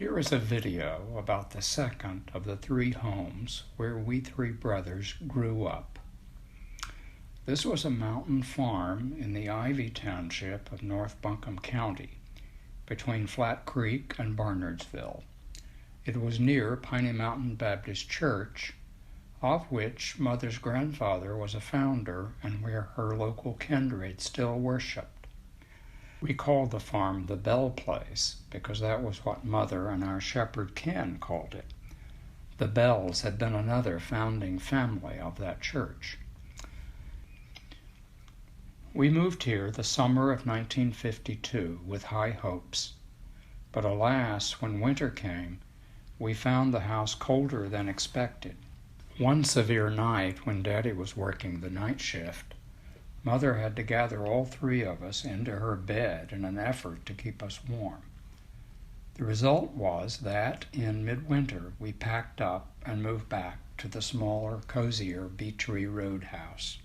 Here is a video about the second of the three homes where we three brothers grew up. This was a mountain farm in the Ivy Township of North Buncombe County, between Flat Creek and Barnardsville. It was near Piney Mountain Baptist Church, of which Mother's grandfather was a founder and where her local kindred still worshiped. We called the farm the Bell Place because that was what Mother and our shepherd Ken called it. The Bells had been another founding family of that church. We moved here the summer of 1952 with high hopes, but alas, when winter came, we found the house colder than expected. One severe night when Daddy was working the night shift, Mother had to gather all three of us into her bed in an effort to keep us warm. The result was that in midwinter we packed up and moved back to the smaller, cozier Beechery Road house.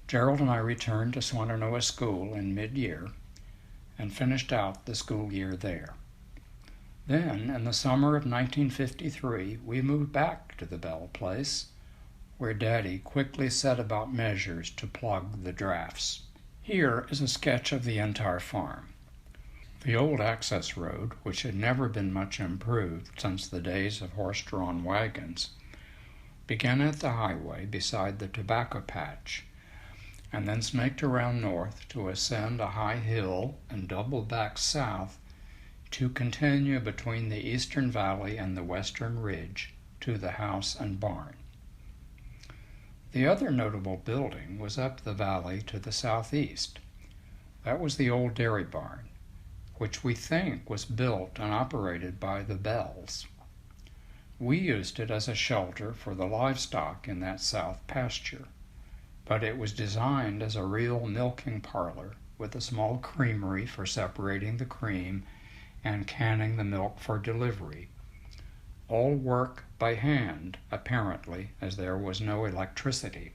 Gerald and I returned to Swannanoa School in mid-year and finished out the school year there. Then, in the summer of 1953, we moved back to the Bell Place, where Daddy quickly set about measures to plug the drafts. Here is a sketch of the entire farm. The old access road, which had never been much improved since the days of horse-drawn wagons, began at the highway beside the tobacco patch, and then snaked around north to ascend a high hill and double back south to continue between the eastern valley and the western ridge to the house and barn. The other notable building was up the valley to the southeast. That was the old dairy barn, which we think was built and operated by the Bells. We used it as a shelter for the livestock in that south pasture, but it was designed as a real milking parlor with a small creamery for separating the cream and canning the milk for delivery. All work by hand, apparently, as there was no electricity.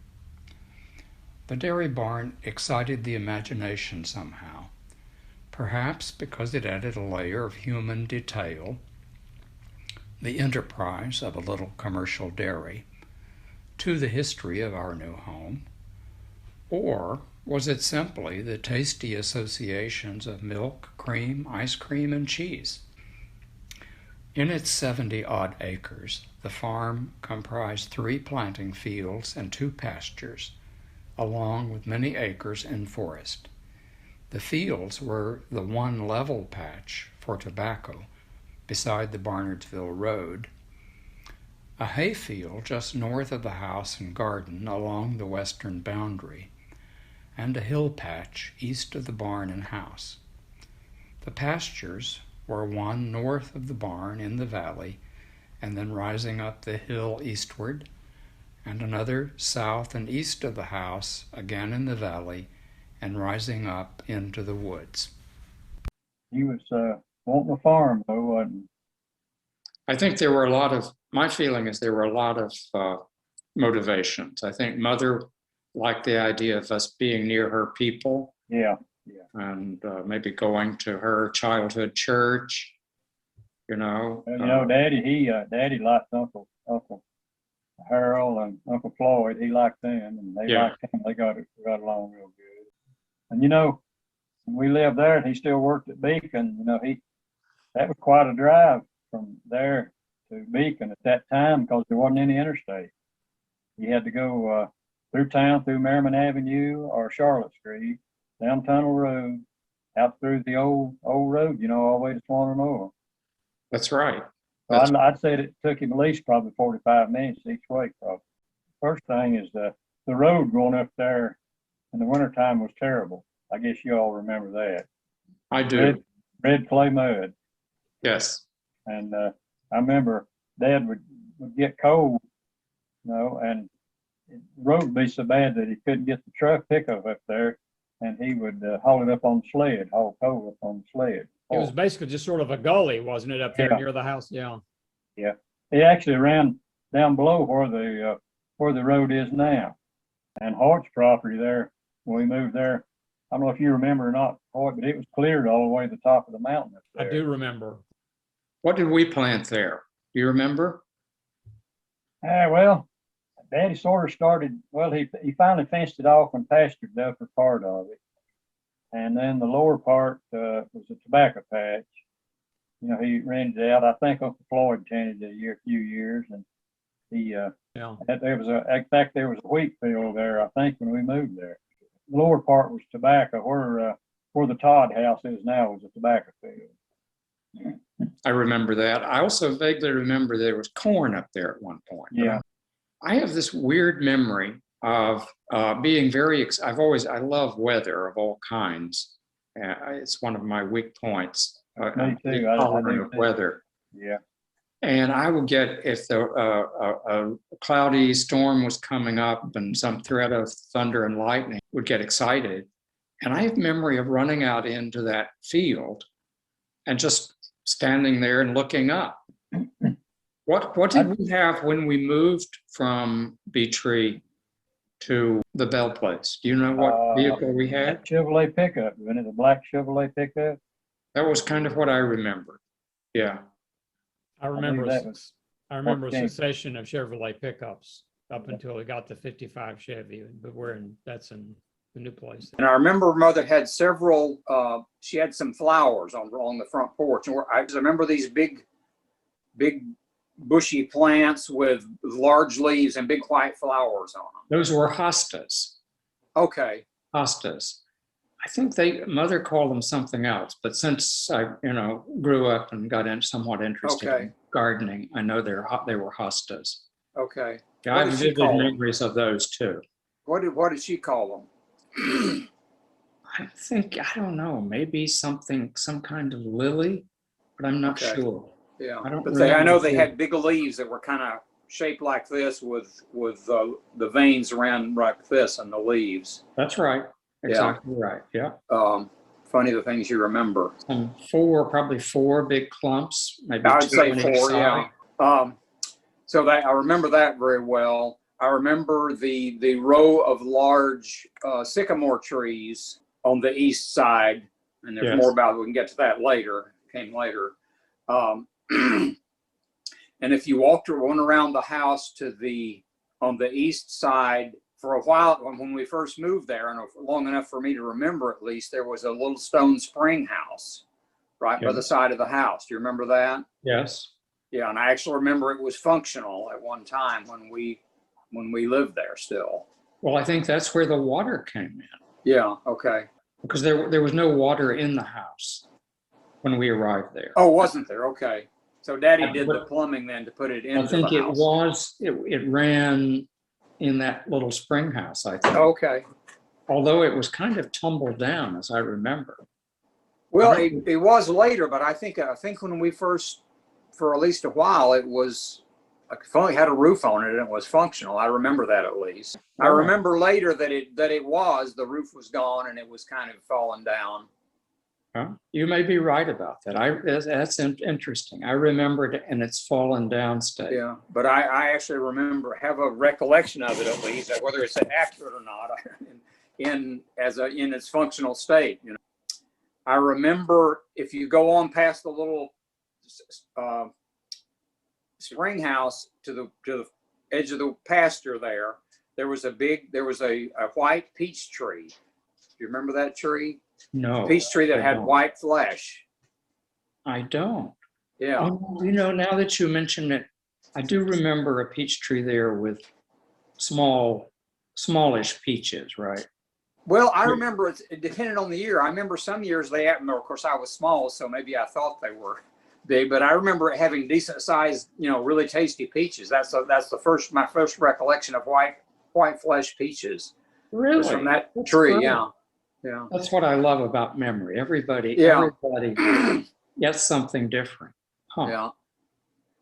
The dairy barn excited the imagination somehow, perhaps because it added a layer of human detail, the enterprise of a little commercial dairy, to the history of our new home. Or was it simply the tasty associations of milk, cream, ice cream, and cheese? In its 70-odd acres, the farm comprised 3 planting fields and 2 pastures, along with many acres in forest. The fields were the one level patch for tobacco beside the Barnardsville Road, a hay field just north of the house and garden along the western boundary, and a hill patch east of the barn and house. The pastures were one north of the barn in the valley, and then rising up the hill eastward, and another south and east of the house, again in the valley, and rising up into the woods. He was wanting a farm, though, wasn't he? I think my feeling is there were a lot of motivations. I think Mother liked the idea of us being near her people. Yeah. And maybe going to her childhood church, Daddy liked Uncle Harold and Uncle Floyd. He liked them, and they liked him. They got along real good. And when we lived there, and he still worked at Beacon. That was quite a drive from there to Beacon at that time because there wasn't any interstate. You had to go through town, through Merriman Avenue or Charlotte Street, down Tunnel Road, out through the old road, all the way to Swannanoa. That's right. So I'd say it took him at least probably 45 minutes each way. Probably. First thing is the road going up there in the wintertime was terrible. I guess you all remember that. I do. Red clay mud. Yes. And I remember Dad would get cold, and the road would be so bad that he couldn't get the truck pickup up there. And he would haul it up on the sled, haul coal up on the sled. It was basically just sort of a gully, wasn't it, up there near the house? Yeah. Yeah. He actually ran down below where the road is now. And Hart's property there, when we moved there, I don't know if you remember or not, Hart, but it was cleared all the way to the top of the mountain up there. I do remember. What did we plant there? Do you remember? Well, Daddy sort of started, well, he finally fenced it off and pastured the upper part of it. And then the lower part was a tobacco patch. You know, he rented it out. I think Uncle Floyd tended it a few years, and he Yeah. in fact, there was a wheat field there, I think, when we moved there. The lower part was tobacco. Where the Todd house is now was a tobacco field. I remember that. I also vaguely remember there was corn up there at one point. Yeah. I have this weird memory of being I love weather of all kinds. It's one of my weak points. Me too. Tolerant of weather. Yeah. And I would get, if a cloudy storm was coming up and some threat of thunder and lightning, would get excited. And I have memory of running out into that field and just standing there and looking up. What did we have when we moved from Beech Tree to the Bell Place? Do you know what vehicle we had? Chevrolet pickup, wasn't it? A black Chevrolet pickup? That was kind of what I remember. Yeah. I remember that was a succession of Chevrolet pickups up until we got the 55 Chevy, but that's in the new place. And I remember Mother had several, she had some flowers along the front porch. And I remember these big bushy plants with large leaves and big white flowers on them. Those were hostas. Okay. Hostas. I think Mother called them something else, but since I, grew up and got somewhat interested in gardening, I know they were hostas. Okay. Yeah, I have vivid memories of those too. What did she call them? I don't know, maybe some kind of lily, but I'm not sure. Yeah, I know they had big leaves that were kind of shaped like this with the veins around like this on the leaves. That's right. Exactly right. Yeah. Funny the things you remember. Probably four big clumps. Maybe I would say on each four. side. Yeah. So I remember that very well. I remember the row of large sycamore trees on the east side, and there's more about it. We can get to that later. Came later. And if you went around the house on the east side, for a while, when we first moved there, and long enough for me to remember at least, there was a little stone spring house right by the side of the house. Do you remember that? Yes. Yeah, and I actually remember it was functional at one time when we lived there still. Well, I think that's where the water came in. Yeah, okay. Because there was no water in the house when we arrived there. Oh, wasn't there? Okay. So Daddy did the plumbing then to put it into the house. It ran in that little spring house, I think. Okay. Although it was kind of tumbled down, as I remember. Well, it was later, but I think when we first, for at least a while, it was, it only had a roof on it and it was functional. I remember that at least. I remember later that the roof was gone and it was kind of falling down. You may be right about that. That's interesting. I remember it in its fallen down state. Yeah, but I actually have a recollection of it at least, whether it's accurate or not, in its functional state. I remember if you go on past the little spring house to the edge of the pasture there was a white peach tree. Do you remember that tree? No. Peach tree that had white flesh. I don't. Yeah. Now that you mention it, I do remember a peach tree there with smallish peaches, right? Well, I remember it depended on the year. I remember some years they had, of course I was small, so maybe I thought they were big, but I remember it having decent sized, really tasty peaches. That's my first recollection of white flesh peaches. Really? Was from that tree, great. yeah. Yeah. That's what I love about memory. Everybody gets something different. Huh. Yeah.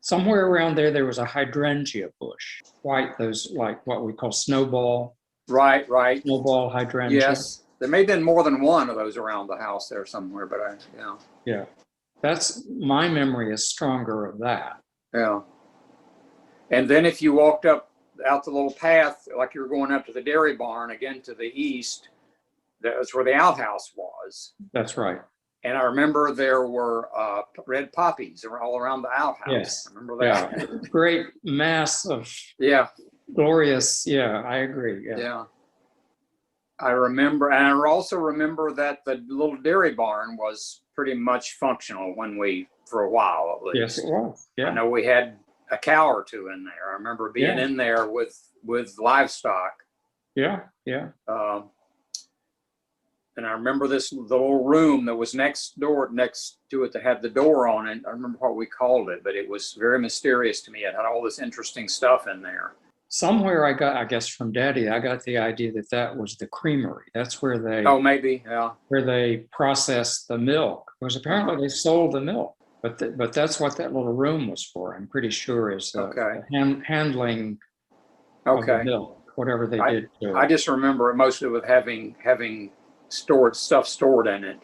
Somewhere around there was a hydrangea bush. Those like what we call snowball. Right. Snowball hydrangea. Yes. There may have been more than one of those around the house there somewhere, but Yeah. That's my memory is stronger of that. Yeah. And then if you walked out the little path, like you were going up to the dairy barn, again to the east, that's where the outhouse was. That's right. And I remember there were red poppies all around the outhouse. Yes. I remember that. Yeah. Great mass of Yeah. glorious. Yeah, I agree. Yeah. Yeah. I remember, and I also remember that the little dairy barn was pretty much functional for a while at least. Yes, it was. I Yeah. know we had a cow or two in there. I remember being Yeah. in there with livestock. Yeah. Yeah. And I remember the little room that was next to it that had the door on it. I remember what we called it, but it was very mysterious to me. It had all this interesting stuff in there. Somewhere I guess from Daddy, I got the idea that was the creamery. That's where Oh, maybe, yeah. where they processed the milk. Because apparently they sold the milk, but that's what that little room was for. I'm pretty sure is Okay. handling of the Okay. milk, whatever they did to I it. just remember it mostly with having stuff stored in it.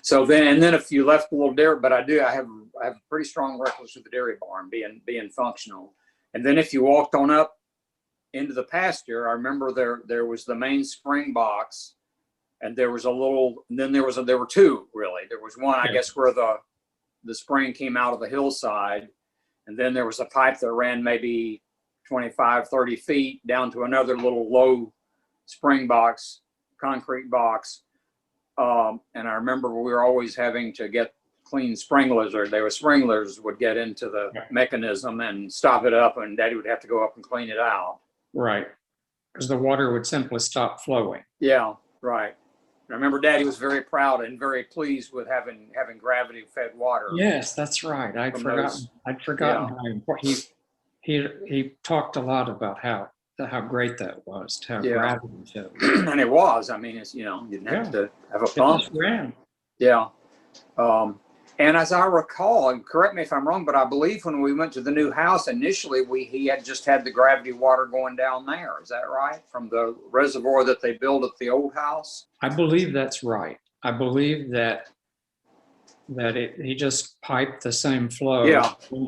So then if you left the little dairy, but I have a pretty strong recollection of the dairy barn being functional. And then if you walked on up into the pasture, I remember there was the main spring box, and there was there were two really. There was one, I Yeah. guess, where the spring came out of the hillside, and then there was a pipe that ran maybe 25, 30 feet down to another little low spring box, concrete box. And I remember we were always having to get clean sprinklers, or there were sprinklers would get into the mechanism and stop it up, and Daddy would have to go up and clean it out. Right. Because the water would simply stop flowing. Yeah, right. And I remember Daddy was very proud and very pleased with having gravity fed water. Yes, that's right. I'd forgotten how important he talked a lot about how great that was to have gravity fed. And it was. I mean, it's, you didn't have to have a pump. It just ran. Yeah. And as I recall, and correct me if I'm wrong, but I believe when we went to the new house initially, he had just had the gravity water going down there. Is that right? From the reservoir that they built at the old house? I believe that's right. I believe that he just piped the same flow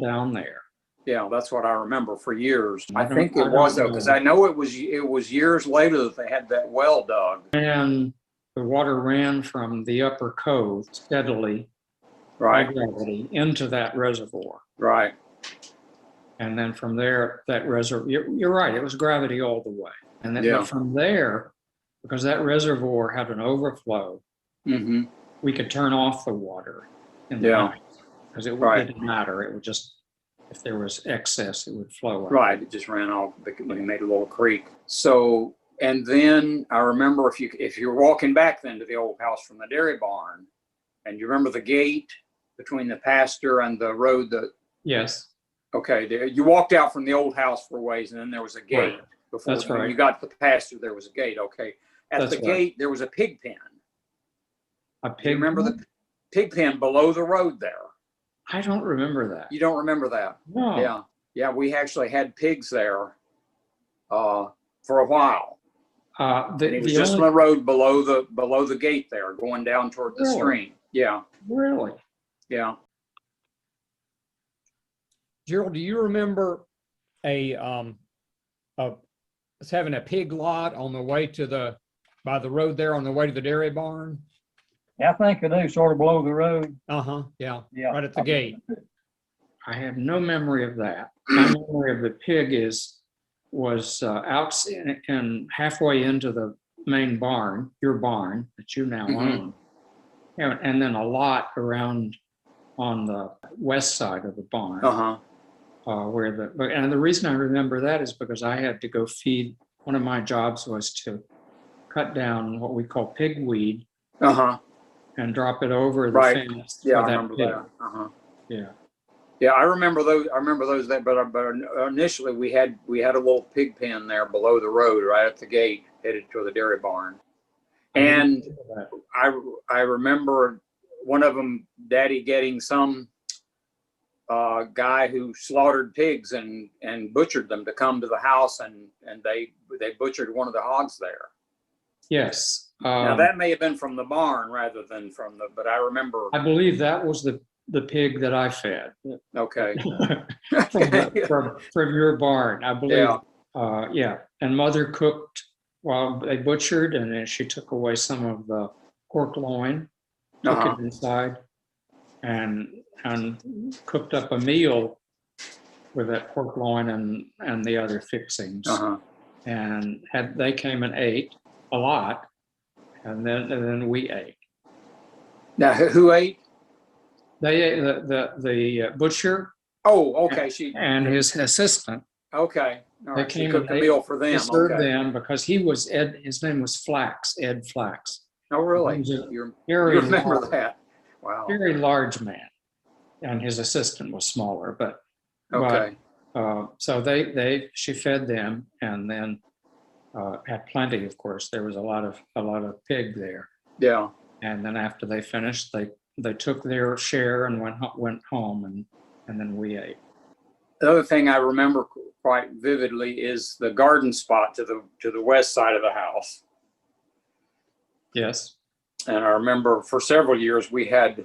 down there. Yeah, that's what I remember for years. I don't- think I it was don't though, because know. I know it was years later that they had that well dug. And the water ran from the upper cove steadily by Right, gravity into that reservoir. right. And then from there, that reservoir, you're right, it was gravity all the way. And then Yeah. from there, because that reservoir had an overflow, Mm-hmm. we could turn off the water in the Yeah. night. Because it Right. didn't matter. It would just, if there was excess, it would flow out. Right, it just ran off when he made a little creek. So, and then I remember if you're walking back then to the old house from the dairy barn, and you remember the gate between the pasture and the road Yes, you walked out from the old house for a ways, and then there was a gate. Right. Before That's when right. you got to the pasture, there was a gate. Okay. At That's the right. gate, there was a pig pen. a Do you pig. remember the pig pen below the road there? I don't remember that. You don't remember that? No. Yeah. Yeah, we actually had pigs there for a while. And it was just on the road below the gate there, going down toward the Really? stream. Yeah, Really? yeah. Gerald, do you remember us having a pig lot on the way by the road there on the way to the dairy barn? Yeah, I think I do, sort of below the road. Uh-huh, yeah, Yeah. right at the gate. I have no memory of that. My memory of the pig was out and halfway into the main barn, your barn that you now Mhm. own. And then a lot around on the west side of the barn. Uh-huh. And the reason I remember that is because I had to go feed. One of my jobs was to cut down what we call pig weed Uh-huh. and drop it over the Right. fence. Yeah, for I that remember pig. that. Uh-huh. Yeah. Yeah, I remember those that, but initially we had a little pig pen there below the road, right at the gate, headed to the dairy barn. And I remember one of them, Daddy getting some guy who slaughtered pigs and butchered them to come to the house, and they butchered one of the hogs there. Yes. Now that may have been from the barn rather than but I remember. I believe that was the pig that I fed Okay. from your barn. I believe. Yeah. Yeah. And Mother cooked while they butchered, and then she took away some of the pork loin took Uh-huh. it inside, and cooked up a meal with that pork loin and the other fixings. Uh-huh. And they came and ate a lot, and then we ate. Now, who ate? They ate the butcher Oh, okay. and his assistant. Okay. All They right. She came cooked a and meal for They them. served Okay. them because he was Ed. His name was Flax, Ed Flax. Oh, really? He was a You very remember large, that? Wow. very large man, and his assistant was smaller. Okay. So she fed them, and then had plenty. Of course, there was a lot of pig there. Yeah. And then after they finished, they took their share and went home, and then we ate. The other thing I remember quite vividly is the garden spot to the west side of the house. Yes. And I remember for several years we had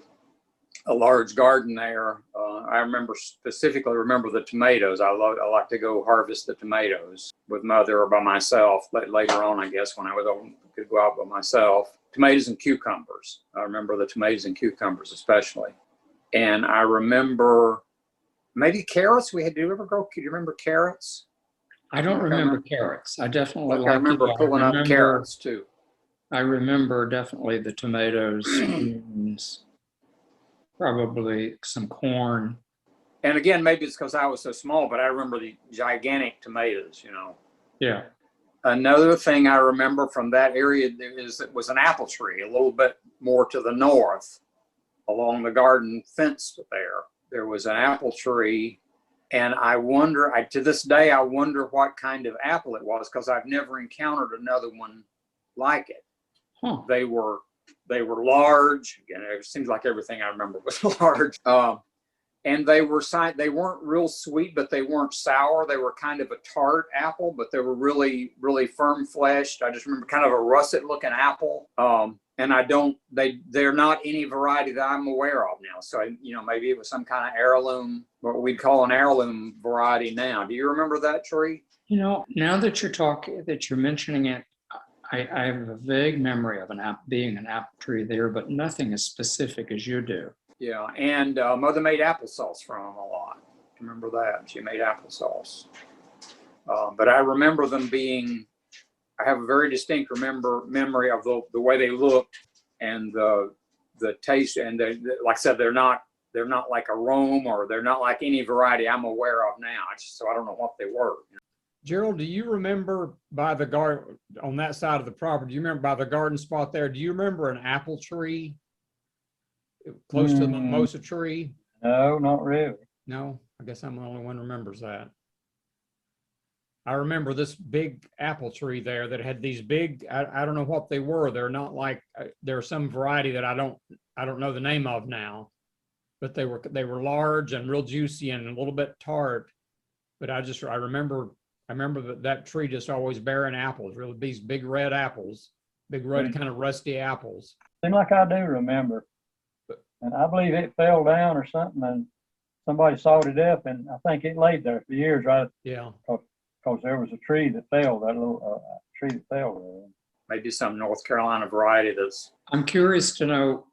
a large garden there. I specifically remember the tomatoes. I like to go harvest the tomatoes with mother or by myself. Later on, I guess, when I was old, I could go out by myself. Tomatoes and cucumbers. I remember the tomatoes and cucumbers especially. And I remember maybe carrots. Do you ever grow? Do you remember carrots? I don't remember carrots. I definitely I remember pulling up carrots too. I remember definitely the tomatoes, beans, probably some corn. And again, maybe it's because I was so small, but I remember the gigantic tomatoes, Yeah. Another thing I remember from that area was an apple tree a little bit more to the north along the garden fence there. There was an apple tree, and to this day, I wonder what kind of apple it was because I've never encountered another one like it. Huh. They were large. Again, it seems like everything I remember was large. And they weren't real sweet, but they weren't sour. They were kind of a tart apple, but they were really, really firm fleshed. I just remember kind of a russet looking apple. And they're not any variety that I'm aware of now. So, maybe it was some kind of heirloom, what we'd call an heirloom variety now. Do you remember that tree? Now that you're mentioning it, I have a vague memory of being an apple tree there, but nothing as specific as you do. Yeah, and Mother made applesauce from them a lot. Remember that? She made applesauce. But I remember them I have a very distinct memory of the way they looked and the taste. And like I said, they're not like a Rome, or they're not like any variety I'm aware of now. So I don't know what they were. Gerald, do you remember by the garden on that side of the property? Do you remember by the garden spot there? Do you remember an apple tree close to the mimosa tree? No, not really. No, I guess I'm the only one who remembers that. I remember this big apple tree there that had these big, I don't know what they were. They're not like, there's some variety that I don't know the name of now, but they were large and real juicy and a little bit tart. But I remember that tree just always bearing apples, really these big red apples, big red kind of rusty apples. Seems like I do remember. And I believe it fell down or something, and somebody sawed it up, and I think it laid there for years, right? Yeah. Because there was a tree that fell, that little tree that fell there. Maybe some North Carolina variety that's. I'm curious to know,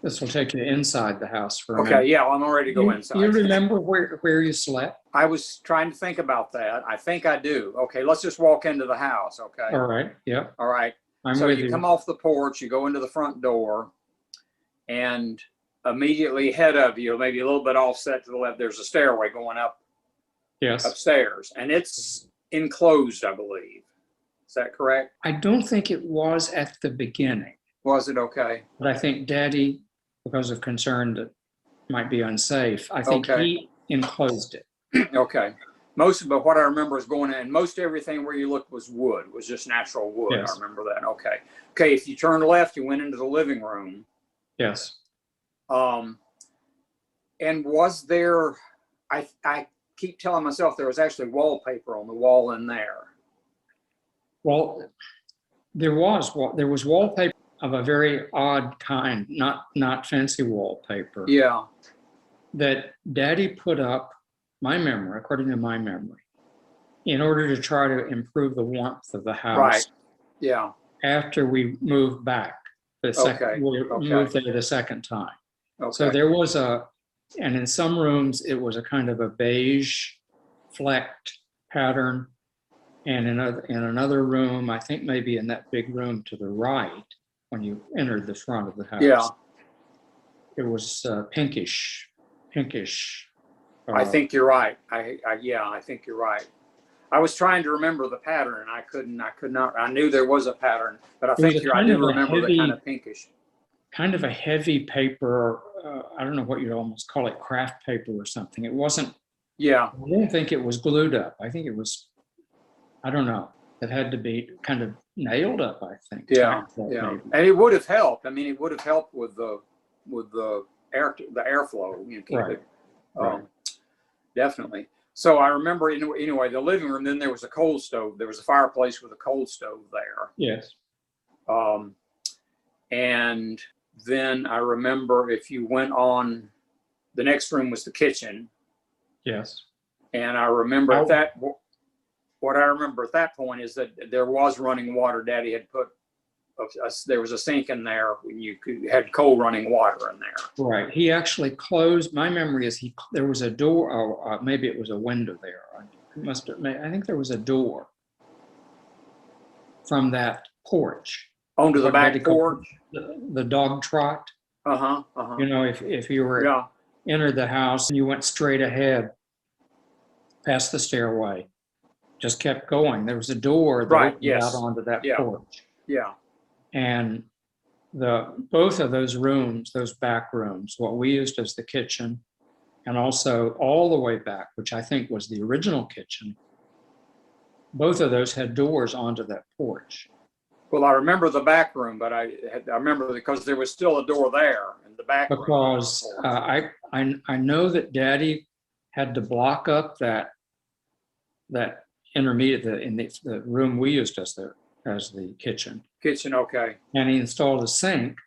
this will take you inside the house for a minute. Okay, yeah, well, I'm ready to go inside. You remember where you slept? I was trying to think about that. I think I do. Okay, let's just walk into the house, okay? All right, yeah. All right. So you come off the porch, you go into the front door, and immediately ahead of you, maybe a little bit offset to the left, there's a stairway going up. Yes. Upstairs, and it's enclosed, I believe. Is that correct? I don't think it was at the beginning. Was it? Okay. But I think Daddy, because of concern that might be unsafe, I think he enclosed it. Okay. But what I remember is going in, most everything where you looked was wood, was just natural wood. Yes. I remember that. Okay. Okay, if you turned left, you went into the living room. Yes. And was there, I keep telling myself there was actually wallpaper on the wall in there. Well, there was wallpaper of a very odd kind, not fancy wallpaper. Yeah. That Daddy put up, according to my memory, in order to try to improve the warmth of the house. Right. Yeah. After we moved back. The second, Okay, we okay. moved there the second time. So Okay. there was and in some rooms, it was a kind of a beige flecked pattern. And in another room, I think maybe in that big room to the right, when you entered the front of the house, Yeah. it was pinkish. I think you're right. I think you're right. I was trying to remember the pattern and I could not. I knew there was a pattern, but I think I do remember the kind of pinkish. Kind of a heavy paper. I don't know what you'd almost call it, craft paper or something. It wasn't. Yeah. I didn't think it was glued up. I think it was, I don't know. It had to be kind of nailed up, I think. Yeah. Yeah. Maybe. And it would have helped. I mean, it would have helped with the airflow. You know, keep Right. it, definitely. So I remember anyway, the living room, then there was a coal stove. There was a fireplace with a coal stove there. Yes. And then I remember if you went on, the next room was the kitchen. Yes. And I remember what I remember at that point is that there was running water. Daddy had put, there was a sink in there when you had cold running water in there. Right. He actually closed. My memory is there was a door, or maybe it was a window there. I think there was a door from that porch onto the back porch. The dog trot. You know, if you were entered the house and you went straight ahead past the stairway, just kept going. There was a door that opened out onto that porch. Yeah. And both of those rooms, those back rooms, what we used as the kitchen, and also all the way back, which I think was the original kitchen, both of those had doors onto that porch. Well, I remember the back room, but I remember because there was still a door there in the back room. Because I know that Daddy had to block up that intermediate in the room we used as the kitchen. Kitchen, okay. And he installed a sink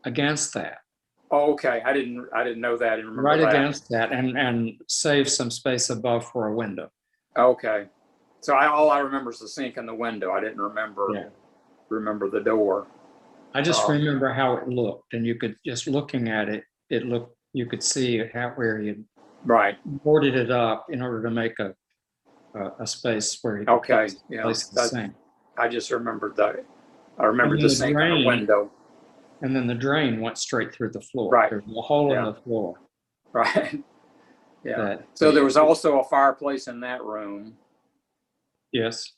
against that. Oh, okay. I didn't know that. I didn't remember right that. Against that, and save some space above for a window. Okay. So all I remember is the sink and the window. I didn't remember the door. I just remember how it looked, and you could just looking at it, you could see where he had boarded it up in order to make a space where he could place the sink. I just remembered that. I remember the sink and the window. And then the drain went straight through the floor. Right. There's a hole in the floor. Right. Yeah. So there was also a fireplace in that room. Yes.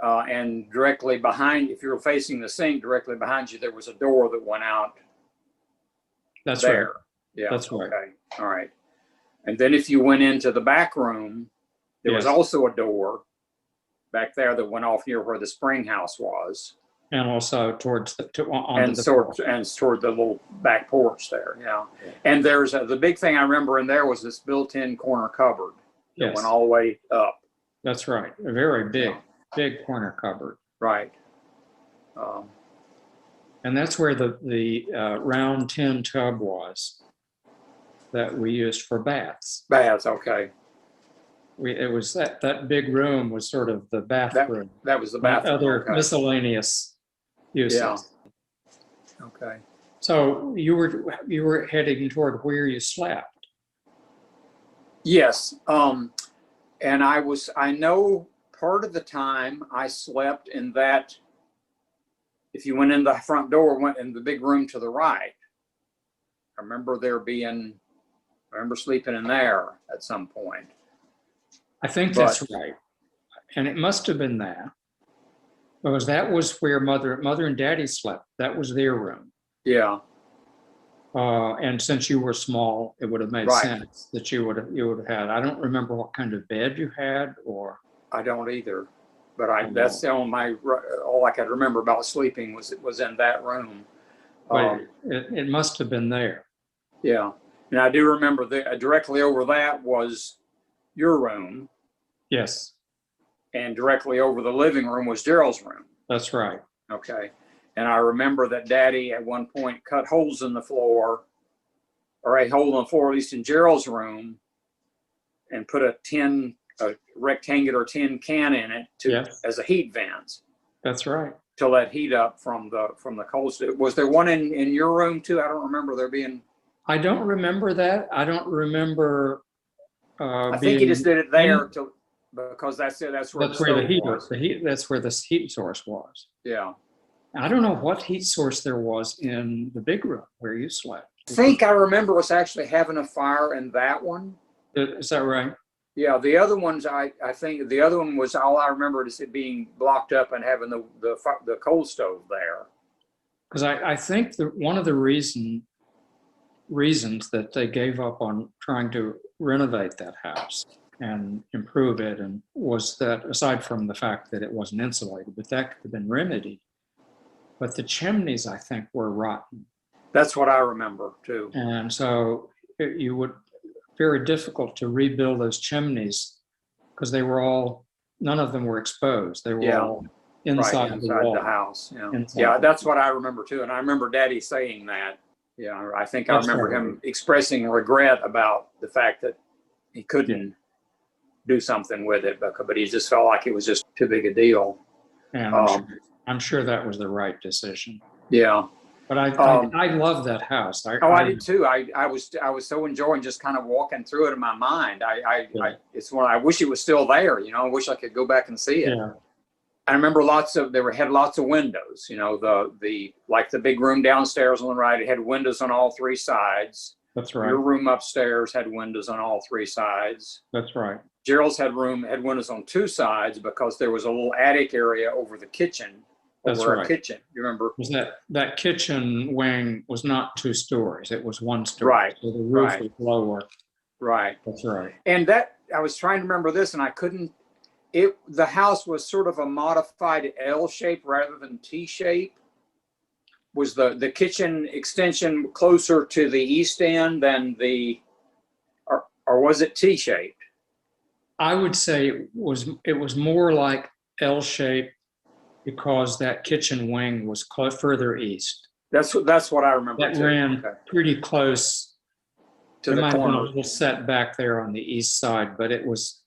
And directly behind, if you were facing the sink, directly behind you, there was a door that went out. That's there. Right. Yeah. That's right. Okay. All right. And then if you went into the back room, there was also a door back there that went off near where the spring house was. And also toward the little back porch there. Yeah. And there's the big thing I remember in there was this built-in corner cupboard that went all the way up. That's right. A very big corner cupboard. Right. And that's where the round tin tub was that we used for baths. Baths, okay. It was that big room was sort of the bathroom. That was the bathroom. Other miscellaneous uses. Yeah. Okay. So you were heading toward where you slept. Yes. And I know part of the time I slept in that, if you went in the front door, went in the big room to the right. I remember sleeping in there at some point. I think that's right. And it must have been that. Because that was where mother and daddy slept. That was their room. Yeah. And since you were small, it would have made sense that you would have had. I don't remember what kind of bed you had, or I don't either. But that's all I could remember about sleeping was in that room. But it must have been there. Yeah. And I do remember that directly over that was your room. Yes. And directly over the living room was Gerald's room. That's right. Okay. And I remember that Daddy at one point cut holes in the floor, or a hole in the floor, at least in Gerald's room, and put a rectangular tin can in it as a heat vent. That's right. to let heat up from the coal stove. Was there one in your room too? I don't remember there being. I don't remember that. I don't remember I think he just did it there because that's it. That's where that's where the heat was. that's where the heat source was. Yeah. I don't know what heat source there was in the big room where you slept. I think I remember us actually having a fire in that one. Is that right? Yeah, the other ones, I think the other one was all I remember is it being blocked up and having the coal stove there. Because I think that one of the reasons that they gave up on trying to renovate that house and improve it and was that, aside from the fact that it wasn't insulated, but that could have been remedied. But the chimneys, I think, were rotten. That's what I remember too. And so you would, very difficult to rebuild those chimneys because they were all, none of them were exposed. They were all inside, inside the wall. the house. Yeah. Inside. Yeah, that's what I remember too. And I remember Daddy saying that. Yeah, I think I remember him expressing regret about the fact that he couldn't do something with it, but he just felt like it was just too big a deal. And I'm sure that was the right decision. Yeah. But I love that house. I did too. I was so enjoying just kind of walking through it in my mind. It's one I wish it was still there. You know, I wish I could go back and see it. Yeah. I remember had lots of windows. You know, the like the big room downstairs on the right, it had windows on all three sides. That's right. Your room upstairs had windows on all three sides. That's right. Gerald's had windows on two sides because there was a little attic area over the kitchen. That's over right. our kitchen. You remember? Was that kitchen wing was not 2 stories. It was 1 story. Right. So the roof was lower. Right. That's right. And that I was trying to remember this and I couldn't. The house was sort of a modified L shape rather than T shape. Was the kitchen extension closer to the east end than or was it T shaped? I would say it was more like L shape because that kitchen wing was further east. That's what I remember. That ran pretty close to the corner. There might have been a little set back there on the east side, but it was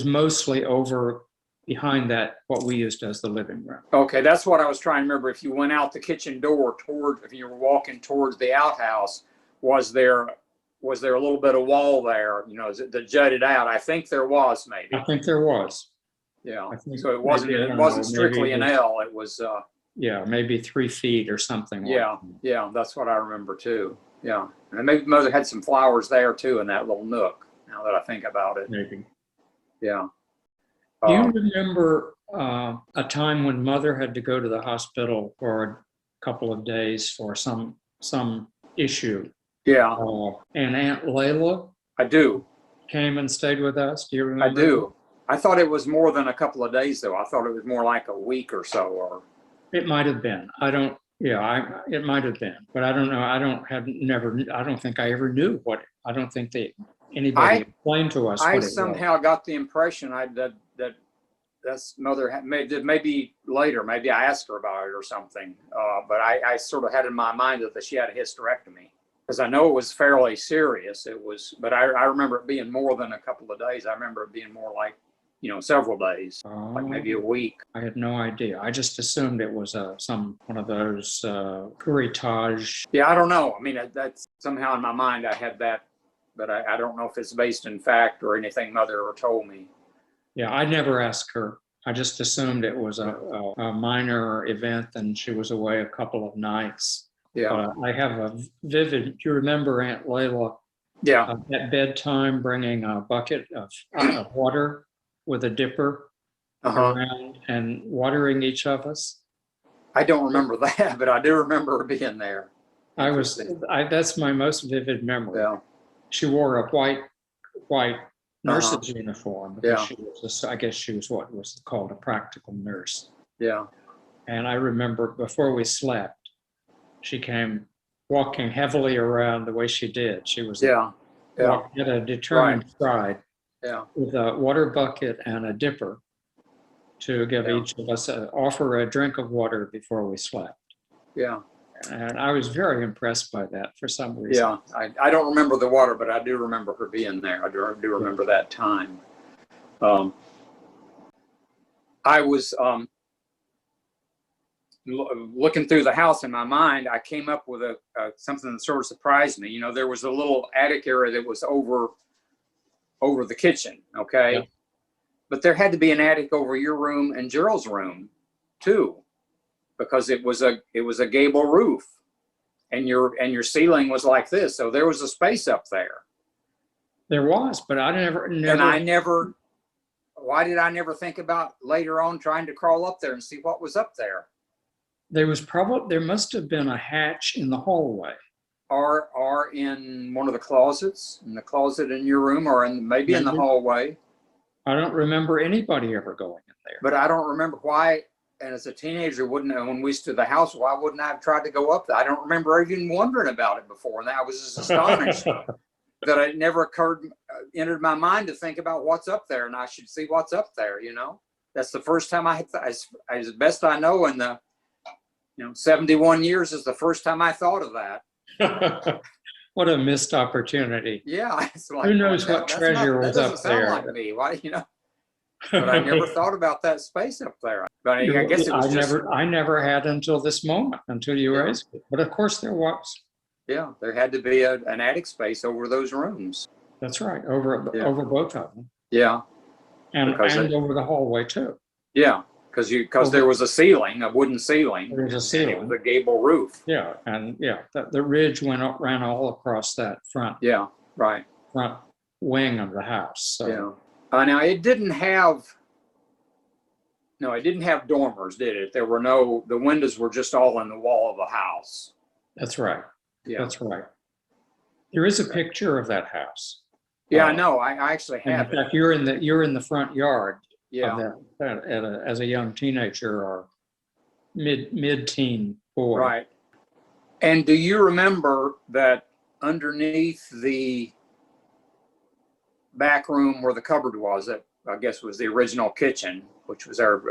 mostly over behind that, what we used as the living room. Okay, that's what I was trying to remember. If you went out the kitchen door if you were walking towards the outhouse, was there a little bit of wall there, you know, that jutted out? I think there was, maybe. I think there was. Yeah. So it wasn't strictly an L. It was. Maybe 3 feet or something. Yeah, that's what I remember too. Yeah, and maybe Mother had some flowers there too in that little nook. Now that I think about it. Maybe. Yeah. Do you remember a time when Mother had to go to the hospital for a couple of days for some issue? Yeah. And Aunt Layla? I do. Came and stayed with us. Do you remember? I do. I thought it was more than a couple of days though. I thought it was more like a week or so. Or it might have been. It might have been, but I don't know. I don't think I ever knew what. I don't think anybody explained to us. I somehow got the impression that's Mother maybe later. Maybe I asked her about it or something. But I sort of had in my mind that she had a hysterectomy because I know it was fairly serious. It was, but I remember it being more than a couple of days. I remember it being more like, you know, several days, like maybe a week. I had no idea. I just assumed it was one of those curettage. Yeah, I don't know. I mean, that's somehow in my mind I had that, but I don't know if it's based in fact or anything Mother ever told me. Yeah, I never asked her. I just assumed it was a minor event and she was away a couple of nights. Yeah. I have a vivid, do you remember Aunt Layla? Yeah. At bedtime bringing a bucket of water with a dipper around and watering each of us? I don't remember that, but I do remember her being there. That's my most vivid memory. Yeah. She wore a white nurse's uniform because she was, I guess she was what was called a practical nurse. Yeah. And I remember before we slept, she came walking heavily around the way she did. She was walking at a determined stride with a water bucket and a dipper to give each of us offer a drink of water before we slept. Yeah. And I was very impressed by that for some reason. Yeah, I don't remember the water, but I do remember her being there. I do remember that time. I was, looking through the house in my mind, I came up with something that sort of surprised me. You know, there was a little attic area that was over the kitchen. Okay. Yeah. But there had to be an attic over your room and Gerald's room too, because it was a gable roof, and your ceiling was like this. So there was a space up there. There was, but I never. And I never, why did I never think about later on trying to crawl up there and see what was up there? There must have been a hatch in the hallway. Or in one of the closets, in the closet in your room, or maybe in the hallway. I don't remember anybody ever going in there. But I don't remember why, and as a teenager, when we stood the house, why wouldn't I have tried to go up there? I don't remember even wondering about it before, and I was just astonished that it never entered my mind to think about what's up there, and I should see what's up there, you know? That's the first time as best I know, in the 71 years is the first time I thought of that. What a missed opportunity. Yeah. It's like, who knows what treasure was up there? Like me. Why, but I never thought about that space up there. But I guess it was I never had until this moment, until you raised it. But of course there was. Yeah, there had to be an attic space over those rooms. That's right, over both of them. Yeah. And over the hallway too. Yeah. Because there was a wooden ceiling. There was a ceiling. It was a gable roof. Yeah, and the ridge ran all across that front. Yeah, right. Front wing of the house. So. Yeah. Now it didn't have dormers, did it? The windows were just all in the wall of the house. That's right. Yeah, that's right. There is a picture of that house. Yeah, I know. I actually have it. In fact, you're in the front yard. Yeah. As a young teenager or mid-teen boy. Right. And do you remember that underneath the back room where the cupboard was, that I guess was the original kitchen, which was our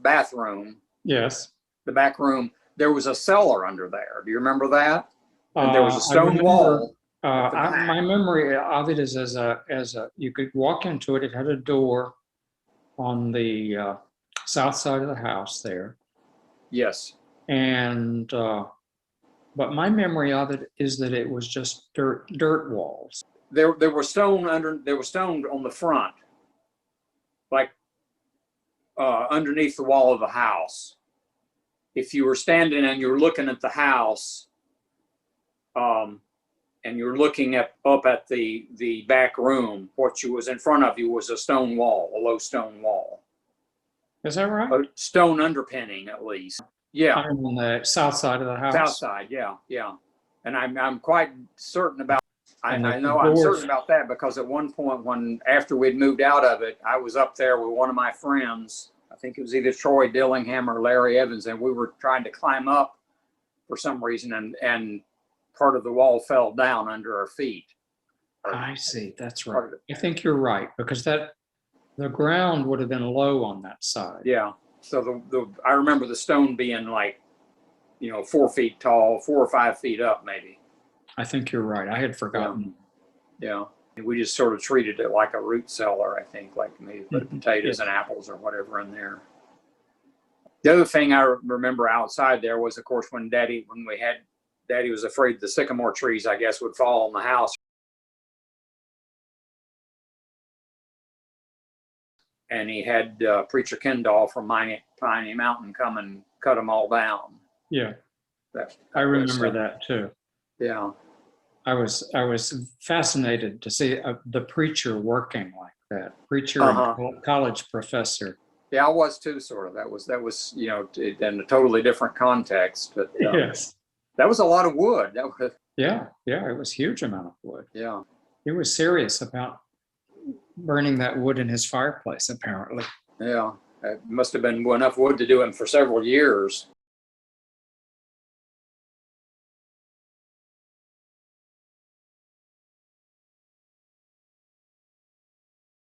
bathroom? Yes. The back room, there was a cellar under there. Do you remember that? And there was a stone wall. My memory of it is as a you could walk into it. It had a door on the south side of the house there. Yes. And but my memory of it is that it was just dirt walls. There was stone on the front, like underneath the wall of the house. If you were standing and you were looking at the house, and you're looking up at the back room, what was in front of you was a stone wall, a low stone wall. Is that right? A stone underpinning, at least. Yeah. I'm on the south side of the house. South side, yeah. And I'm quite certain about. I know I'm certain about that because at one point, after we'd moved out of it, I was up there with one of my friends. I think it was either Troy Dillingham or Larry Evans, and we were trying to climb up for some reason, and part of the wall fell down under our feet. I see. That's right. I think you're right, because the ground would have been low on that side. Yeah. So I remember the stone being like, 4 feet tall, 4 or 5 feet up, maybe. I think you're right. I had forgotten. Yeah. We just sort of treated it like a root cellar, I think, like maybe put potatoes and apples or whatever in there. The other thing I remember outside there was, of course, when Daddy was afraid the sycamore trees, I guess, would fall on the house. And he had Preacher Kendall from Piney Mountain come and cut them all down. Yeah, I remember that too. Yeah, I was fascinated to see the preacher working like that. Preacher and college professor. Yeah, I was too, sort of. That was in a totally different context. But yes. That was a lot of wood. Yeah, it was a huge amount of wood. Yeah. He was serious about burning that wood in his fireplace, apparently. Yeah, it must have been enough wood to do him for several years.